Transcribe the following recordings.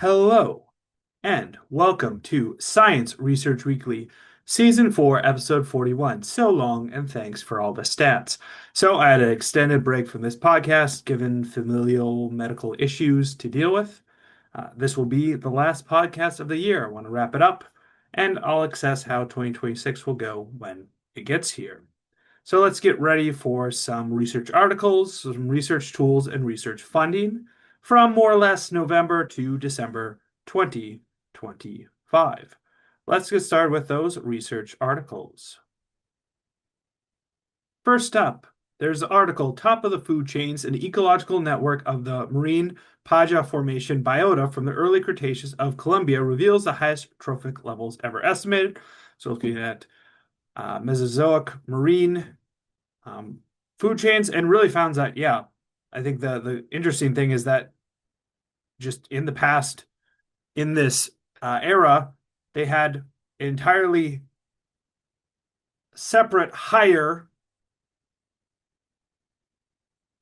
Hello, and welcome to Science Research Weekly, Season 4, Episode 41. So long, and thanks for all the stats. So, I had an extended break from this podcast given familial medical issues to deal with. This will be the last podcast of the year. I want to wrap it up, and I'll assess how 2026 will go when it gets here. So, let's get ready for some research articles, some research tools, and research funding from more or less November to December 2025. Let's get started with those research articles. First up, there's the article Top of the Food Chains, an Ecological Network of the Marine Paja Formation biota from the early Cretaceous of Colombia reveals the highest trophic levels ever estimated. So looking at Mesozoic marine food chains and really found that, yeah, I think the interesting thing is that just in the past, in this era, they had entirely separate higher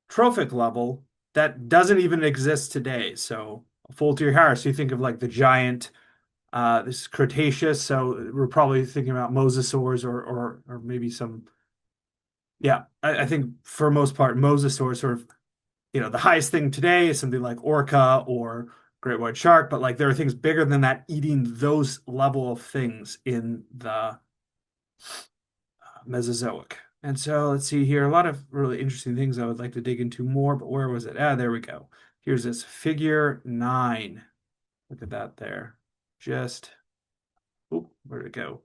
trophic level that doesn't even exist today. So full tier higher. So you think of like the giant, this is Cretaceous. So we're probably thinking about mosasaurs or maybe some. Yeah, I think for most part, mosasaurs sort of the highest thing today is something like orca or great white shark, but like there are things bigger than that eating those level of things in the Mesozoic. And so let's see here, a lot of really interesting things I would like to dig into more, but where was it? There we go. Here's this figure 9. Look at that there. Just, oh, where did it go?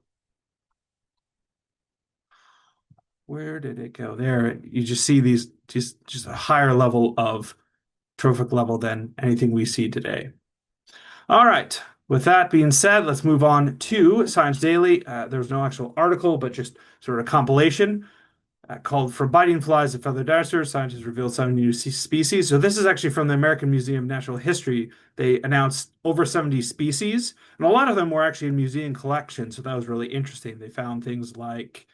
Where did it go? There, you just see these just a higher level of trophic level than anything we see today. All right. With that being said, let's move on to Science Daily. There's no actual article, but just sort of a compilation called "From Biting Flies to Feathered Dinosaurs, Scientists Revealed Seven New Species." So this is actually from the American Museum of Natural History. They announced over 70 species, and a lot of them were actually in museum collections. So that was really interesting. They found things like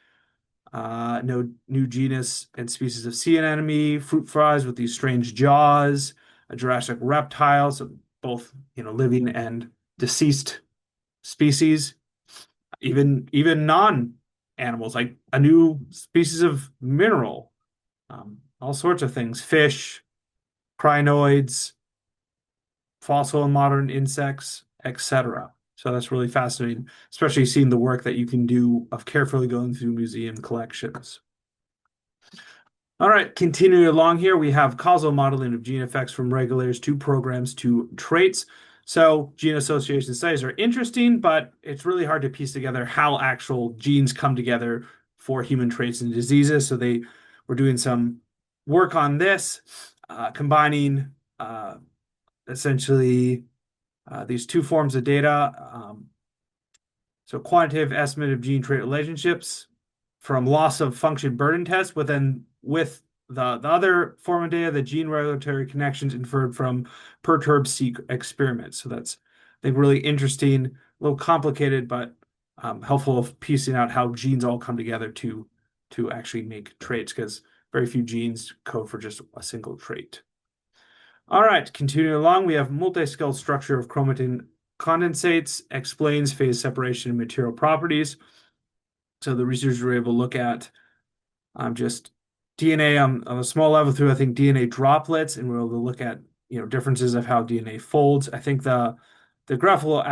no new genus and species of sea anemone, fruit flies with these strange jaws, a Jurassic reptile, so both living and deceased species, even non-animals like a new species of mineral, all sorts of things, fish, crinoids, fossil and modern insects, etc. So that's really fascinating, especially seeing the work that you can do of carefully going through museum collections. All right, continuing along here, we have causal modeling of gene effects from regulators to programs to traits. So gene association studies are interesting, but it's really hard to piece together how actual genes come together for human traits and diseases. So they were doing some work on this, combining essentially these two forms of data. So quantitative estimate of gene trait relationships from loss of function burden tests, but then with the other form of data, the gene regulatory connections inferred from perturb-seq experiments. So that's, I think, really interesting, a little complicated, but helpful of piecing out how genes all come together to actually make traits, because very few genes code for just a single trait. All right, continuing along, we have multi-scale structure of chromatin condensates, explains phase separation and material properties. So the researchers were able to look at just DNA on a small level through, I think, DNA droplets, and we're able to look at differences of how DNA folds. I think the graphical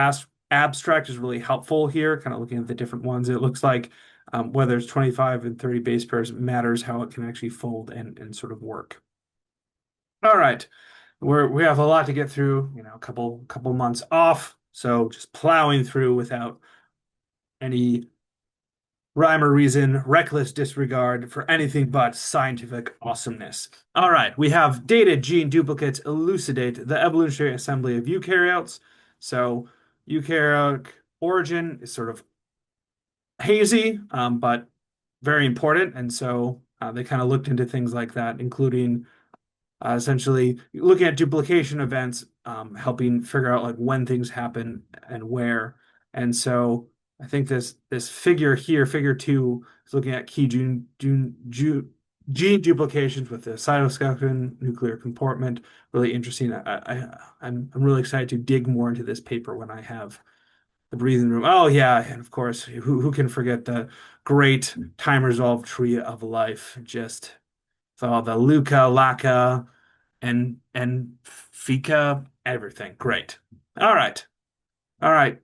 abstract is really helpful here, kind of looking at the different ones. It looks like whether it's 25 and 30 base pairs matters how it can actually fold and sort of work. All right. We have a lot to get through, a couple months off, so just plowing through without any rhyme or reason, reckless disregard for anything but scientific awesomeness. All right, we have dated gene duplicates elucidate the evolutionary assembly of eukaryotes. So eukaryotic origin is sort of hazy, but very important, and so they kind of looked into things like that, including essentially looking at duplication events, helping figure out like when things happen and where. And so I think this figure here, figure 2, is looking at key gene duplications with the cytoskeleton, nuclear compartment. Really interesting. I'm really excited to dig more into this paper when I have the breathing room. Oh yeah, and of course, who can forget the great time resolved tree of life? Just all the Luca, Laka, and Fika, everything. Great. All right. All right.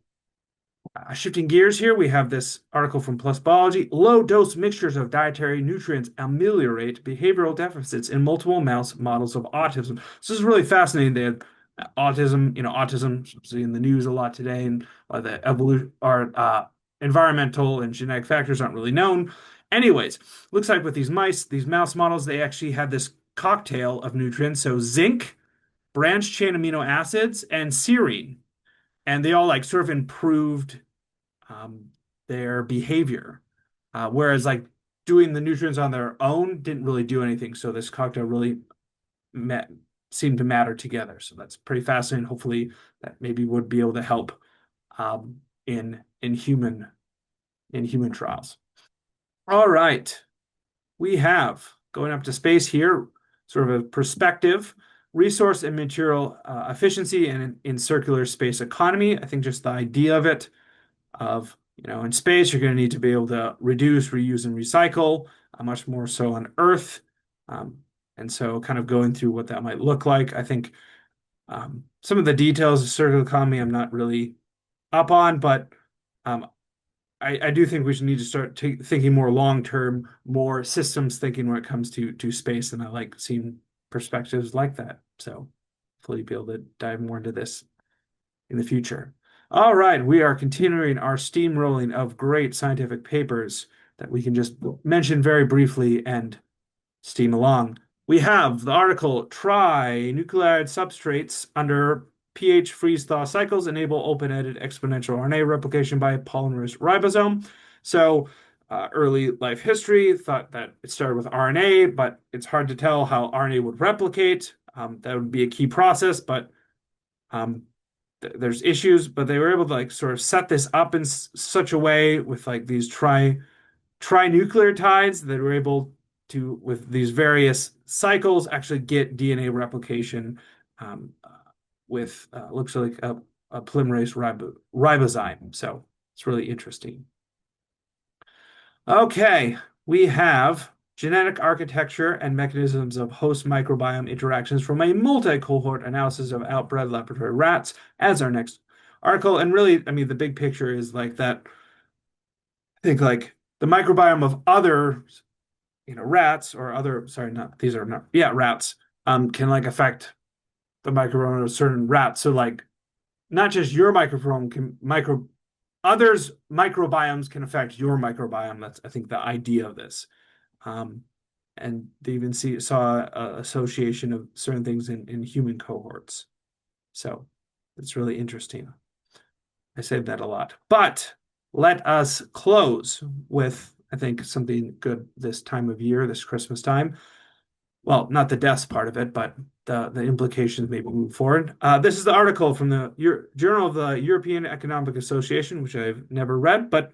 Shifting gears here, we have this article from PLOS Biology. Low dose mixtures of dietary nutrients ameliorate behavioral deficits in multiple mouse models of autism. So this is really fascinating. They had autism, autism in the news a lot today, and the evolution or environmental and genetic factors aren't really known. Anyways, looks like with these mouse models, they actually had this cocktail of nutrients. So zinc, branched chain amino acids, and serine. And they all like sort of improved um, their behavior. Whereas like doing the nutrients on their own didn't really do anything. So this cocktail really met, seemed to matter together. So that's pretty fascinating. Hopefully that maybe would be able to help um, in human trials. All right, we have going up to space here, sort of a perspective, resource and material efficiency and in circular space economy. I think just the idea of it of, in space, you're going to need to be able to reduce, reuse, and recycle, much more so on Earth. Um, and so kind of going through what that might look like. I think some of the details of circular economy I'm not really up on, but um, I do think we should need to start thinking more long-term, more systems thinking when it comes to space, and I like seeing perspectives like that. So hopefully be able to dive more into this in the future. All right, we are continuing our steamrolling of great scientific papers that we can just mention very briefly and steam along. We have the article Trinucleotide Substrates under pH freeze-thaw cycles enable open-ended exponential RNA replication by polymerase ribosome. So early life history thought that it started with RNA, but it's hard to tell how RNA would replicate. That would be a key process, but um, there's issues, but they were able to like sort of set this up in such a way with like these trinucleotides that were able to, with these various cycles, actually get DNA replication with looks like a polymerase ribozyme. So it's really interesting. Okay, we have genetic architecture and mechanisms of host microbiome interactions from a multi-cohort analysis of outbred laboratory rats as our next article. And really, I mean, the big picture is like that. I think like the microbiome of other, rats or other, sorry, not these are not, yeah, rats, can like affect the microbiome of certain rats. So like not just your microbiome can others microbiomes can affect your microbiome. That's I think the idea of this. Um, and they even saw a association of certain things in human cohorts. So it's really interesting. I say that a lot. But let us close with, I think, something good this time of year, this Christmas time. Well, not the deaths part of it, but the implications maybe move forward. This is the article from the Journal of the European Economic Association, which I've never read, but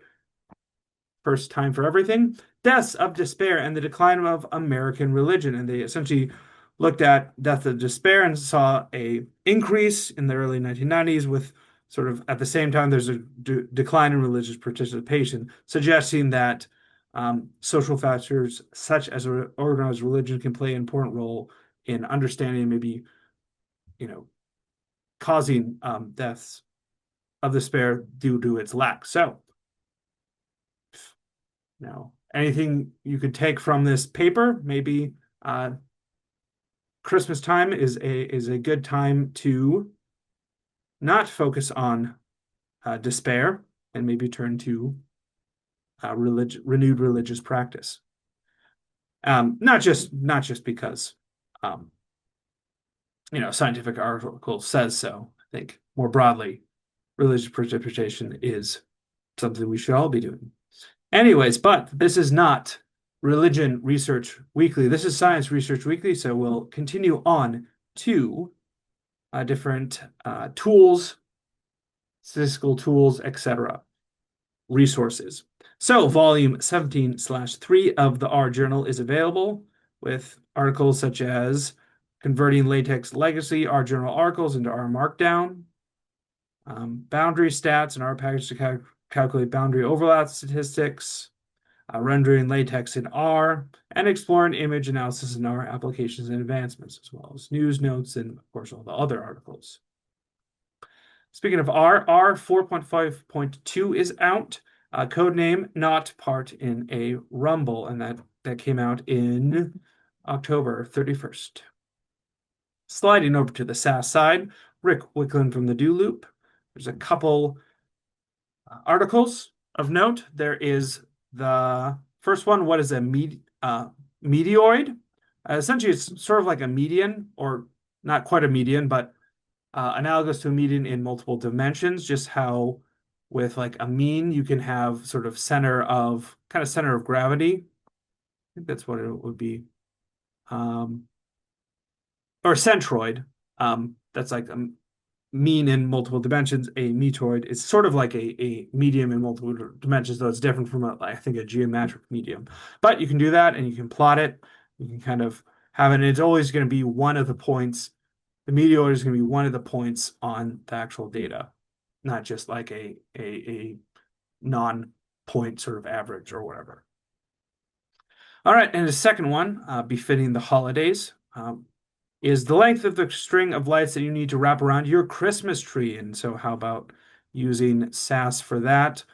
first time for everything. Deaths of despair and the decline of American religion. And they essentially looked at death of despair and saw a increase in the early 1990s with sort of at the same time there's a decline in religious participation, suggesting that social factors such as organized religion can play an important role in understanding maybe, causing deaths of despair due to its lack. So, anything you could take from this paper? Maybe Christmas time is a good time to not focus on despair and maybe turn to renewed religious practice. Not just because scientific article says so. I think more broadly, religious participation is something we should all be doing. Anyways, but this is not Religion Research Weekly. This is Science Research Weekly, so we'll continue on to different tools, statistical tools, etc., resources. So volume 17/3 of the R Journal is available. with articles such as converting LaTeX legacy R general articles into R Markdown, boundary stats in R package to calculate boundary overlap statistics, rendering LaTeX in R, and exploring image analysis in R applications and advancements, as well as news notes and, of course, all the other articles. Speaking of R, R 4.5.2 is out. Code name not part in a Rumble, and that came out in October 31st. Sliding over to the Sass side, Rick Wicklund from the Do Loop. There's a couple articles of note. There is the first one, what is a meteoroid? Essentially, it's sort of like a median, or not quite a median, but analogous to a median in multiple dimensions, just how with like a mean, you can have sort of center of gravity. I think that's what it would be. Or centroid. That's like a mean in multiple dimensions. A meteoroid is sort of like a medium in multiple dimensions, though it's different from I think a geometric medium. But you can do that and you can plot it. You can kind of have it, and it's always going to be one of the points. The meteoroid is going to be one of the points on the actual data, not just like a non-point sort of average or whatever. All right, and the second one, befitting the holidays, is the length of the string of lights that you need to wrap around your Christmas tree. And so how about using Sass for that?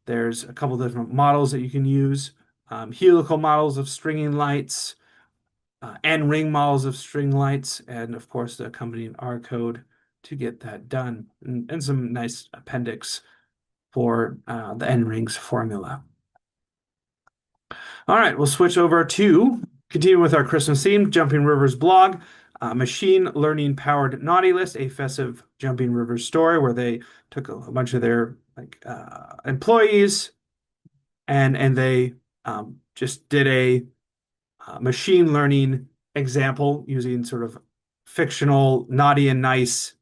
There's a couple different models that you can use. Helical models of stringing lights, N-ring models of string lights, and of course the accompanying R code to get that done, and some nice appendix for the N-rings formula. All right, we'll switch over to continue with our Christmas theme, Jumping Rivers blog, machine learning powered naughty list, a festive Jumping Rivers story where they took a bunch of their employees and they just did a machine learning example using sort of fictional naughty and nice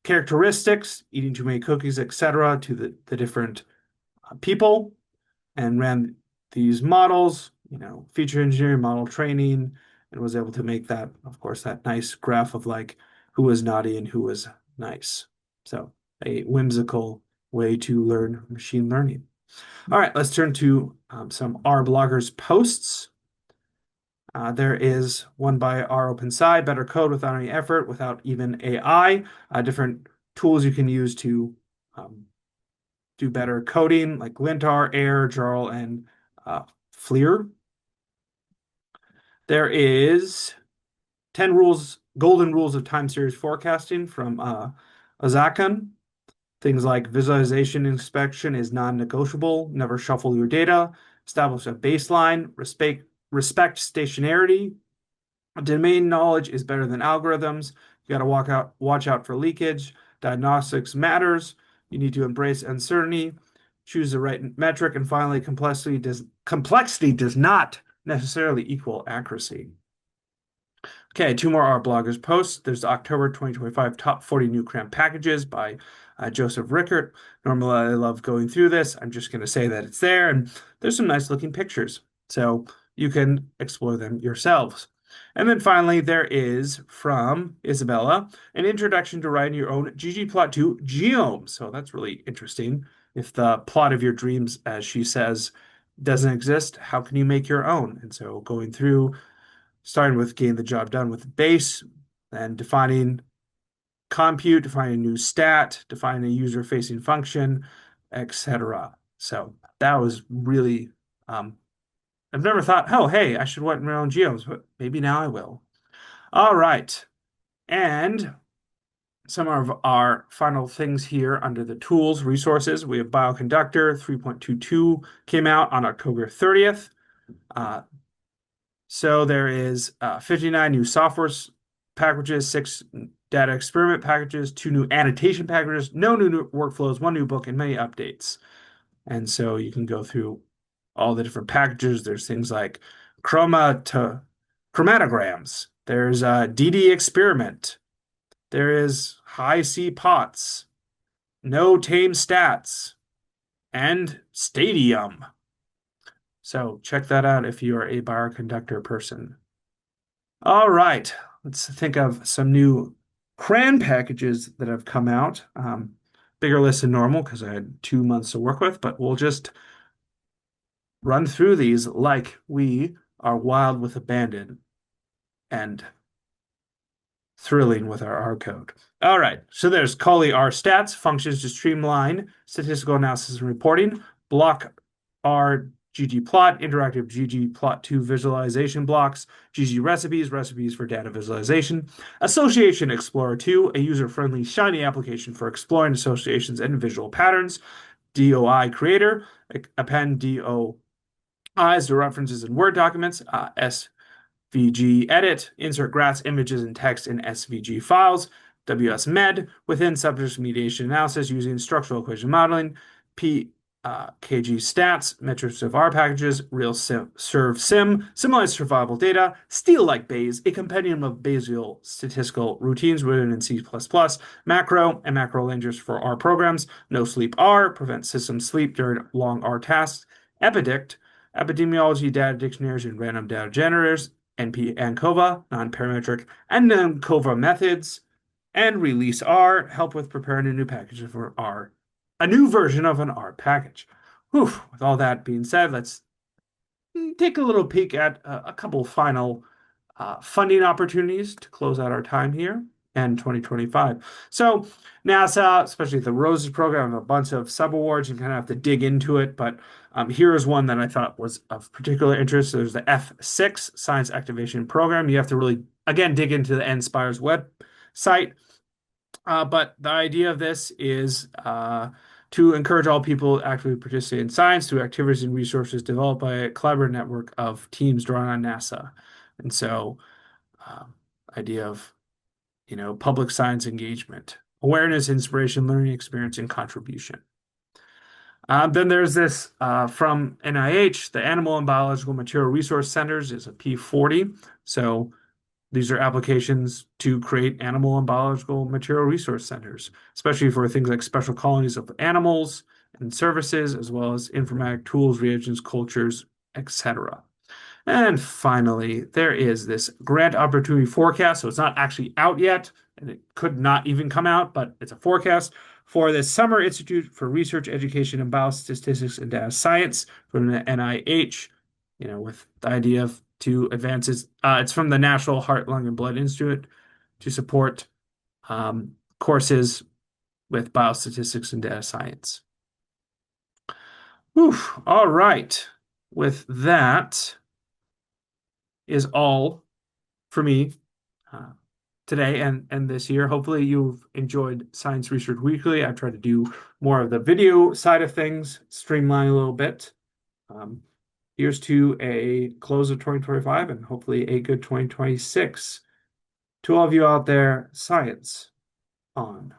characteristics, eating too many cookies, etc., to the different people, and ran these models, feature engineering, model training, and was able to make that, of course, that nice graph of like who was naughty and who was nice. So a whimsical way to learn machine learning. All right, let's turn to some R bloggers posts. There is one by R OpenSci, better code without any effort, without even AI, different tools you can use to do better coding, like Lintar, Air, Jarl, and FLIR. There is 10 golden rules of time series forecasting from Azakan. Things like visualization inspection is non-negotiable, never shuffle your data, establish a baseline, respect stationarity. Domain knowledge is better than algorithms. You got to watch out for leakage. Diagnostics matters. You need to embrace uncertainty, choose the right metric, and finally, complexity does not necessarily equal accuracy. Okay, two more R bloggers posts. There's the October 2025 top 40 new cram packages by Joseph Rickert. Normally, I love going through this. I'm just going to say that it's there, and there's some nice looking pictures, so you can explore them yourselves. And then finally, there is from Isabella an introduction to writing your own ggplot2 geom. So that's really interesting. If the plot of your dreams, as she says, doesn't exist, how can you make your own? And so going through, starting with getting the job done with base, and defining compute, defining a new stat, defining a user-facing function, etc. So that was really I've never thought, oh, hey, I should write my own geoms, but maybe now I will. All right. And some of our final things here under the tools, resources. We have Bioconductor 3.22 came out on October 30th. So there is 59 new software packages, 6 data experiment packages, 2 new annotation packages, no new workflows, 1 new book, and many updates. And so you can go through all the different packages. There's things like chromatograms. There's DD experiment. There is Hi-C pots, no tame stats, and stadium. So check that out if you are a bioconductor person. All right, let's think of some new CRAN packages that have come out. Bigger list than normal because I had 2 months to work with, but we'll just run through these like we are wild with abandon and thrilling with our R code. All right, so there's Colli R stats, functions to streamline statistical analysis and reporting, block R ggplot, interactive ggplot2 visualization blocks, ggrecipes, recipes for data visualization, Association Explorer 2, a user-friendly, shiny application for exploring associations and visual patterns, DOI Creator, append DOIs to references in Word documents, SVG edit, insert graphs, images, and text in SVG files, WSMed, within subject mediation analysis using structural equation modeling, KG stats, metrics of R packages, real serve sim, symbolized survival data, Steele-like Bayes, a compendium of Bayesian statistical routines written in C++, macro and macro languages for R programs, no sleep R, prevents system sleep during long R tasks, Epidictt, epidemiology data dictionaries and random data generators, NP-ANCOVA, non-parametric, and ANCOVA methods, and release R, help with preparing a new package for R, a new version of an R package. Whew. With all that being said, let's take a little peek at a couple final funding opportunities to close out our time here and 2025. So NASA, especially the ROSES program, have a bunch of subawards. You kind of have to dig into it, but here is one that I thought was of particular interest. There's the F6 Science Activation Program. You have to really, again, dig into the NSPIRE's website. But the idea of this is to encourage all people to actively participate in science through activities and resources developed by a collaborative network of teams drawn on NASA. And so, idea of, public science engagement, awareness, inspiration, learning experience, and contribution. Then there's this from NIH, the Animal and Biological Material Resource Centers is a P40. So these are applications to create animal and biological material resource centers, especially for things like special colonies of animals and services, as well as informatic tools, reagents, cultures, etc. And finally, there is this grant opportunity forecast. So it's not actually out yet, and it could not even come out, but it's a forecast for the Summer Institute for Research, Education, and Biostatistics and Data Science from the NIH, with the idea of to advances. It's from the National Heart, Lung, and Blood Institute to support courses with biostatistics and data science. Whew. All right. With that is all for me today and this year. Hopefully you've enjoyed Science Research Weekly. I try to do more of the video side of things, streamline a little bit. Here's to a close of 2025 and hopefully a good 2026. To all of you out there, science on.